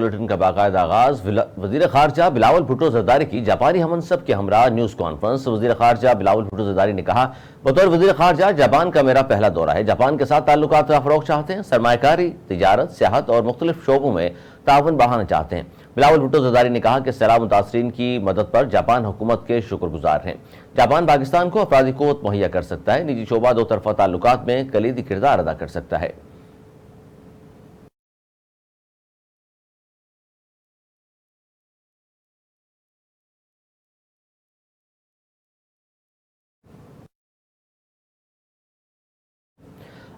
Bulletin کا باقاعدہ آغاز وزیر خارجہ بلاول بھٹو زرداری کی جاپانی ہم منصب کے ہمراہ نیوز کانفرنس۔ وزیر خارجہ بلاول بھٹو زرداری نے کہا، بطور وزیر خارجہ جاپان کا میرا پہلا دورہ ہے۔ جاپان کے ساتھ تعلقات کا فروغ چاہتے ہیں، سرمایہ کاری، تجارت، سیاحت اور مختلف شعبوں میں تعاون بڑھانا چاہتے ہیں۔ بلاول بھٹو زرداری نے کہا کہ سیلاب متاثرین کی مدد پر جاپان حکومت کے شکر گزار ہیں۔ جاپان پاکستان کو افرادی قوت مہیا کر سکتا ہے۔ نجی شعبہ دو طرفہ تعلقات میں کلیدی کردار ادا کر سکتا ہے۔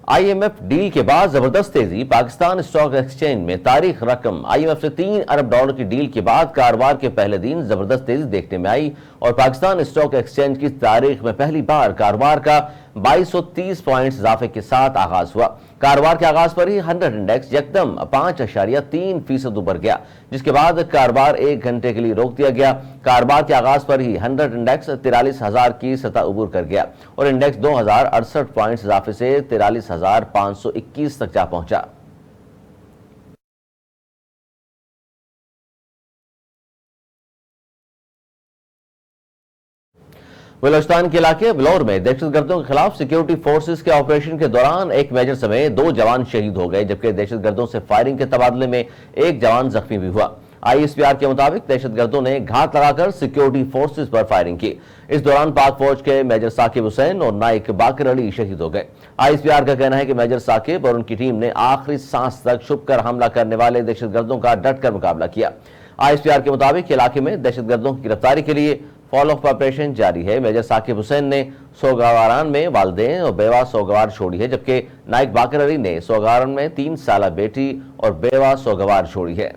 آئی ایم ایف ڈیل کے بعد زبردست تیزی۔ پاکستان اسٹاک ایکسچینج میں تاریخ رقم۔ آئی ایم ایف سے $3 ارب کی ڈیل کے بعد کاروبار کے پہلے دن زبردست تیزی دیکھنے میں آئی اور پاکستان اسٹاک ایکسچینج کی تاریخ میں پہلی بار کاروبار کا 2230 پوائنٹس اضافے کے ساتھ آغاز ہوا۔ کاروبار کے آغاز پر ہی 100 انڈیکس یکدم 5.3% اوپر گیا، جس کے بعد کاروبار 1 گھنٹے کے لیے روک دیا گیا۔ کاروبار کے آغاز پر ہی 100 انڈیکس 43,000 کی سطح عبور کر گیا اور انڈیکس 2068 پوائنٹس اضافے سے 43,521 تک جا پہنچا۔ بلوچستان کے علاقے بلور میں دہشت گردوں کے خلاف سیکیورٹی فورسز کے آپریشن کے دوران ایک میجر سمیت 2 جوان شہید ہو گئے، جبکہ دہشت گردوں سے فائرنگ کے تبادلے میں ایک جوان زخمی بھی ہوا۔ آئی ایس پی آر کے مطابق دہشت گردوں نے گھات لگا کر سیکیورٹی فورسز پر فائرنگ کی۔ اس دوران پاک فوج کے میجر ثاقب حسین اور نائک باقر علی شہید ہو گئے۔ آئی ایس پی آر کا کہنا ہے کہ میجر ثاقب اور ان کی ٹیم نے آخری سانس تک چھپ کر حملہ کرنے والے دہشت گردوں کا ڈٹ کر مقابلہ کیا۔ آئی ایس پی آر کے مطابق علاقے میں دہشت گردوں کی گرفتاری کے لیے فالو اپ آپریشن جاری ہے۔ میجر ثاقب حسین نے سوگواران میں والدین اور بیوہ سوگوار چھوڑی ہے، جبکہ نائک باقر علی نے سوگواران میں 3 سالہ بیٹی اور بیوہ سوگوار چھوڑی ہے۔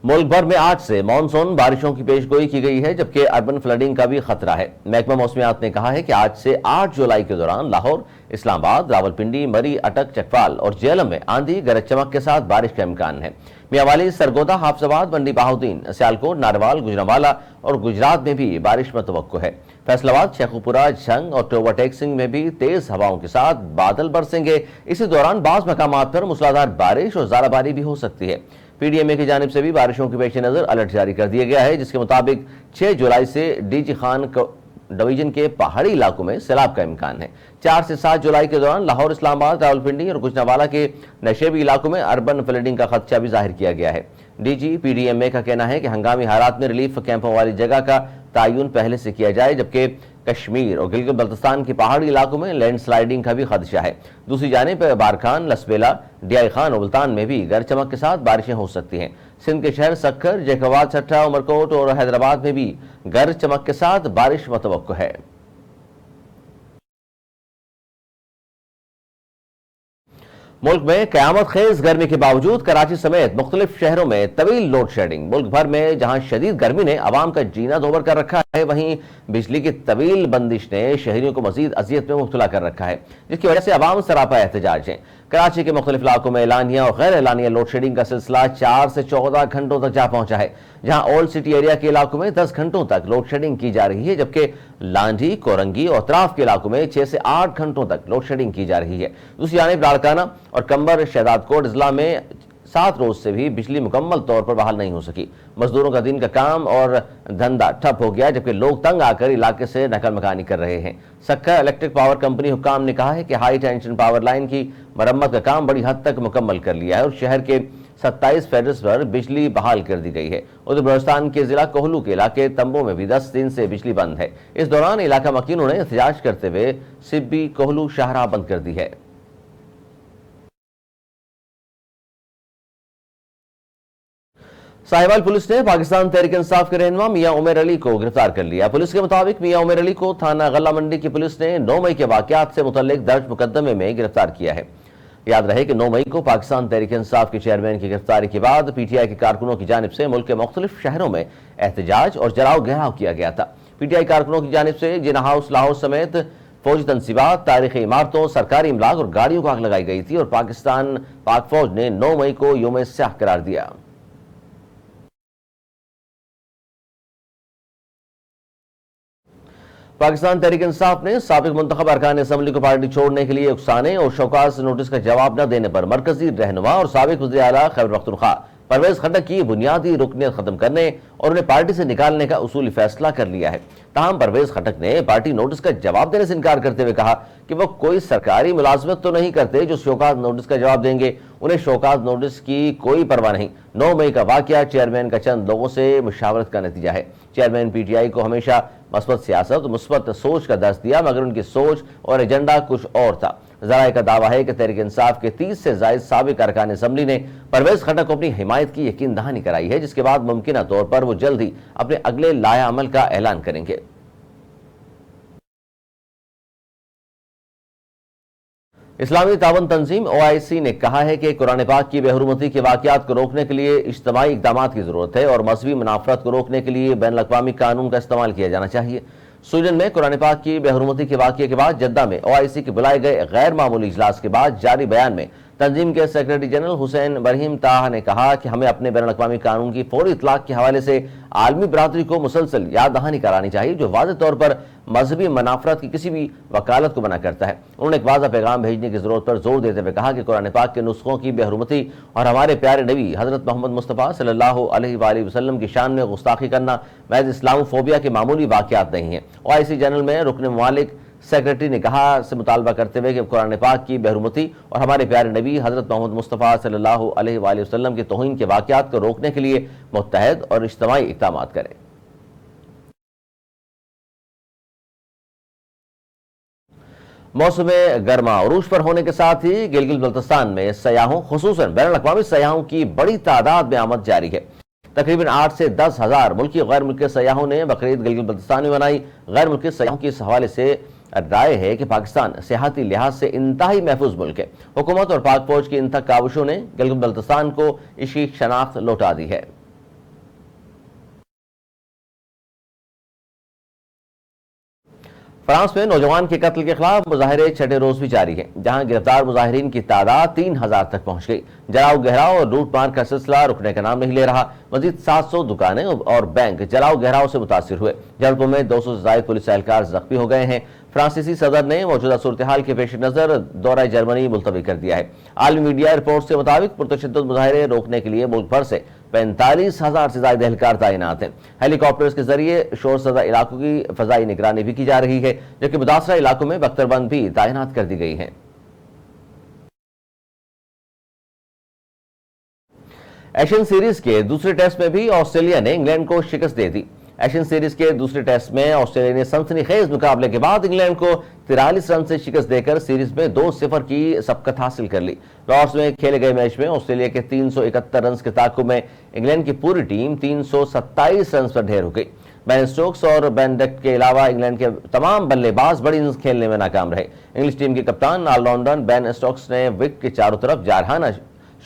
ملک بھر میں آج سے مانسون بارشوں کی پیش گوئی کی گئی ہے، جبکہ اربن فلڈنگ کا بھی خطرہ ہے۔ محکمہ موسمیات نے کہا ہے کہ آج سے 8 جولائی کے دوران لاہور، اسلام آباد، راولپنڈی، مری، اٹک، چکوال اور جہلم میں آندھی گرج چمک کے ساتھ بارش کا امکان ہے۔ میاوالی، سرگودا، حافظ آباد، منڈی بہاؤدین، سیالکوٹ، ناروال، گجرانوالہ اور گجرات میں بھی بارش متوقع ہے۔ فیصل آباد، شیخوپورہ، جھنگ اور ٹوبہ ٹیک سنگھ میں بھی تیز ہواؤں کے ساتھ بادل برسیں گے۔ اسی دوران بعض مقامات پر موسلادھار بارش اور ژالہ باری بھی ہو سکتی ہے۔ پی ڈی ایم اے کی جانب سے بھی بارشوں کے پیش نظر الرٹ جاری کر دیا گیا ہے، جس کے مطابق 6 جولائی سے ڈی جی خان ڈویژن کے پہاڑی علاقوں میں سیلاب کا امکان ہے۔ 4 سے 7 جولائی کے دوران لاہور، اسلام آباد، راولپنڈی اور گجرانوالہ کے نشیبی علاقوں میں اربن فلڈنگ کا خدشہ بھی ظاہر کیا گیا ہے۔ D G P D M A کا کہنا ہے کہ ہنگامی حالات میں ریلیف کیمپوں والی جگہ کا تعین پہلے سے کیا جائے، جبکہ کشمیر اور گلگت بلتستان کے پہاڑی علاقوں میں لینڈ سلائیڈنگ کا بھی خدشہ ہے۔ دوسری جانب بارکھان، لسبیلا، ڈیائی خان اور ملتان میں بھی گرج چمک کے ساتھ بارشیں ہو سکتی ہیں۔ سندھ کے شہر سکھر، جیکوباد، چھٹا، عمرکوٹ اور حیدرآباد میں بھی گرج چمک کے ساتھ بارش متوقع ہے۔ ملک میں قیامت خیز گرمی کے باوجود کراچی سمیت مختلف شہروں میں طویل لوڈ شیڈنگ۔ ملک بھر میں جہاں شدید گرمی نے عوام کا جینا دوبر کر رکھا ہے، وہیں بجلی کی طویل بندش نے شہریوں کو مزید اذیت میں مبتلا کر رکھا ہے، جس کی وجہ سے عوام سراپا احتجاج ہیں۔ کراچی کے مختلف علاقوں میں اعلانیہ اور غیر اعلانیہ لوڈ شیڈنگ کا سلسلہ 4 سے 14 گھنٹوں تک جا پہنچا ہے۔ جہاں اولڈ سٹی ایریا کے علاقوں میں 10 گھنٹوں تک لوڈ شیڈنگ کی جا رہی ہے، جبکہ لانڈھی، کورنگی اور اطراف کے علاقوں میں 6 سے 8 گھنٹوں تک لوڈ شیڈنگ کی جا رہی ہے۔ دوسری جانب لاڑکانہ اور کمبر شہداد کوٹ اضلاع میں 7 روز سے بھی بجلی مکمل طور پر بحال نہیں ہو سکی۔ مزدوروں کا دن کا کام اور دھندا ٹھپ ہو گیا، جبکہ لوگ تنگ آ کر علاقے سے نقل مکانی کر رہے ہیں۔ سکھر الیکٹرک پاور کمپنی حکام نے کہا ہے کہ ہائی ٹینشن پاور لائن کی مرمت کا کام بڑی حد تک مکمل کر لیا ہے اور شہر کے 27 فیڈرز پر بجلی بحال کر دی گئی ہے۔ ادھر بلوچستان کے ضلع کوہلو کے علاقے تمبو میں بھی 10 دن سے بجلی بند ہے۔ اس دوران علاقہ مکینوں نے احتجاج کرتے ہوئے سبی کوہلو شاہراہ بند کر دی ہے۔ ساہیوال پولیس نے پاکستان تحریک انصاف کے رہنما میاں عمر علی کو گرفتار کر لیا۔ پولیس کے مطابق میاں عمر علی کو تھانہ غلہ منڈی کی پولیس نے 9 مئی کے واقعات سے متعلق درج مقدمے میں گرفتار کیا ہے۔ یاد رہے کہ 9 مئی کو پاکستان تحریک انصاف کے چیئرمین کی گرفتاری کے بعد پی ٹی آئی کے کارکنوں کی جانب سے ملک کے مختلف شہروں میں احتجاج اور جلاؤ گھیراؤ کیا گیا تھا۔ پی ٹی آئی کارکنوں کی جانب سے جناح ہاؤس لاہور سمیت فوجی تنصیبات، تاریخی عمارتوں، سرکاری املاک اور گاڑیوں کو آگ لگائی گئی تھی اور پاک فوج نے 9 مئی کو یوم سیاہ قرار دیا۔ پاکستان تحریک انصاف نے سابق منتخب ارکان اسمبلی کو پارٹی چھوڑنے کے لیے اکسانے اور شوکاز نوٹس کا جواب نہ دینے پر مرکزی رہنما اور سابق وزیر اعلیٰ خیبر پختونخوا پرویز خٹک کی بنیادی رکنیت ختم کرنے اور انہیں پارٹی سے نکالنے کا اصولی فیصلہ کر لیا ہے۔ تاہم پرویز خٹک نے پارٹی نوٹس کا جواب دینے سے انکار کرتے ہوئے کہا کہ وہ کوئی سرکاری ملازمت تو نہیں کرتے جو شوکاز نوٹس کا جواب دیں گے، انہیں شوکاز نوٹس کی کوئی پرواہ نہیں۔ 9 مئی کا واقعہ چیئرمین کا چند لوگوں سے مشاورت کا نتیجہ ہے۔ چیئرمین پی ٹی آئی کو ہمیشہ مثبت سیاست اور مثبت سوچ کا درس دیا، مگر ان کی سوچ اور ایجنڈا کچھ اور تھا۔ ذرائع کا دعویٰ ہے کہ تحریک انصاف کے 30 سے زائد سابق ارکان اسمبلی نے پرویز خٹک کو اپنی حمایت کی یقین دہانی کرائی ہے، جس کے بعد ممکنہ طور پر وہ جلد ہی اپنے اگلے لائحہ عمل کا اعلان کریں گے۔ اسلامی تعاون تنظیم OIC نے کہا ہے کہ قرآن پاک کی بے حرمتی کے واقعات کو روکنے کے لیے اجتماعی اقدامات کی ضرورت ہے اور مذہبی منافرت کو روکنے کے لیے بین الاقوامی قانون کا استعمال کیا جانا چاہیے۔ سویڈن میں قرآن پاک کی بے حرمتی کے واقعے کے بعد جدہ میں OIC کے بلائے گئے غیر معمولی اجلاس کے بعد جاری بیان میں تنظیم کے سیکریٹری جنرل حسین برہیم طاہا نے کہا کہ ہمیں اپنے بین الاقوامی قانون کی فوری اطلاق کے حوالے سے عالمی برادری کو مسلسل یاد دہانی کرانی چاہیے، جو واضح طور پر مذہبی منافرت کی کسی بھی وکالت کو منع کرتا ہے۔ انہوں نے ایک واضح پیغام بھیجنے کی ضرورت پر زور دیتے ہوئے کہا کہ قرآن پاک کے نسخوں کی بے حرمتی اور ہمارے پیارے نبی حضرت محمد مصطفیٰ صلی اللہ علیہ وآلہ وسلم کی شان میں گستاخی کرنا محض اسلام فوبیا کے معمولی واقعات نہیں ہیں۔ OIC جنرل میں رکن ممالک سیکریٹری نے کہا سے مطالبہ کرتے ہوئے کہ قرآن پاک کی بے حرمتی اور ہمارے پیارے نبی حضرت محمد مصطفیٰ صلی اللہ علیہ وآلہ وسلم کی توہین کے واقعات کو روکنے کے لیے متحد اور اجتماعی اقدامات کریں۔ موسم گرما عروج پر ہونے کے ساتھ ہی گلگت بلتستان میں سیاحوں خصوصاً بین الاقوامی سیاحوں کی بڑی تعداد میں آمد جاری ہے۔ تقریباً 8 سے 10 ہزار ملکی غیر ملکی سیاحوں نے بقرعید گلگت بلتستان میں منائی۔ غیر ملکی سیاحوں کی اس حوالے سے رائے ہے کہ پاکستان سیاحتی لحاظ سے انتہائی محفوظ ملک ہے۔ حکومت اور پاک فوج کی انتھک کاوشوں نے گلگت بلتستان کو اس کی شناخت لوٹا دی ہے۔ فرانس میں نوجوان کے قتل کے خلاف مظاہرے چھٹے روز بھی جاری ہیں، جہاں گرفتار مظاہرین کی تعداد 3000 تک پہنچ گئی۔ جلاؤ گہراؤ اور لوٹ مار کا سلسلہ رکنے کا نام نہیں لے رہا۔ مزید 700 دکانیں اور بینک جلاؤ گہراؤ سے متاثر ہوئے۔ جلپور میں 200 سے زائد پولیس اہلکار زخمی ہو گئے ہیں۔ فرانسیسی صدر نے موجودہ صورتحال کے پیش نظر دورہ جرمنی ملتوی کر دیا ہے۔ عالمی میڈیا رپورٹ کے مطابق پرتشدد مظاہرے روکنے کے لیے ملک بھر سے 45,000 سے زائد اہلکار تعینات ہیں۔ ہیلی کاپٹرز کے ذریعے شور زدہ علاقوں کی فضائی نگرانی بھی کی جا رہی ہے، جبکہ متاثرہ علاقوں میں بختربند بھی تعینات کر دی گئی ہیں۔ ایشین سیریز کے دوسرے ٹیسٹ میں بھی آسٹریلیا نے انگلینڈ کو شکست دے دی۔ ایشین سیریز کے دوسرے ٹیسٹ میں آسٹریلیا نے سنسنی خیز مقابلے کے بعد انگلینڈ کو 43 رن سے شکست دے کر سیریز میں 2-0 کی سبقت حاصل کر لی۔ لارڈس میں کھیلے گئے میچ میں آسٹریلیا کے 371 رنز کے تعاقب میں انگلینڈ کی پوری ٹیم 327 رنز پر ڈھیر ہو گئی۔ بین اسٹوکس اور بین ڈکٹ کے علاوہ انگلینڈ کے تمام بلے باز بڑی اننگز کھیلنے میں ناکام رہے۔ انگلش ٹیم کے کپتان آل راؤنڈر بین اسٹوکس نے وکٹ کے چاروں طرف جارحانہ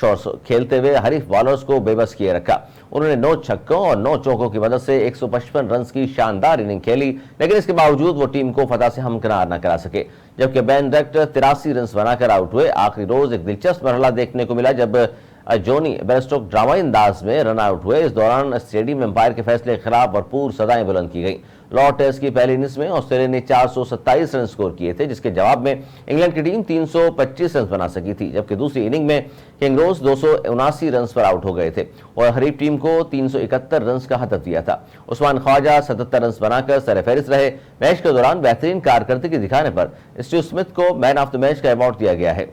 شاٹس کھیلتے ہوئے حریف بالرز کو بے بس کیے رکھا۔ انہوں نے 9 چھکوں اور 9 چوکوں کی مدد سے 155 رنز کی شاندار اننگ کھیلی، لیکن اس کے باوجود وہ ٹیم کو فتح سے ہمکنار نہ کرا سکے، جبکہ بین ڈکٹ 83 رنز بنا کر آؤٹ ہوئے۔ آخری روز ایک دلچسپ مرحلہ دیکھنے کو ملا جب جونی بیرسٹوک ڈرامائی انداز میں رن آؤٹ ہوئے۔ اس دوران اسٹیڈیم میں امپائر کے فیصلے کے خلاف بھرپور صدائیں بلند کی گئیں۔ لارڈ ٹیسٹ کی پہلی اننگز میں آسٹریلیا نے 427 رن سکور کیے تھے، جس کے جواب میں انگلینڈ کی ٹیم 325 رنز بنا سکی تھی، جبکہ دوسری اننگ میں کنگروز 279 رنز پر آؤٹ ہو گئے تھے اور حریف ٹیم کو 371 رنز کا ہدف دیا تھا۔ عثمان خواجہ 77 رنز بنا کر سر فہرست رہے۔ میچ کے دوران بہترین کارکردگی دکھانے پر اسٹیو اسمتھ کو مین آف دی میچ کا ایوارڈ دیا گیا ہے۔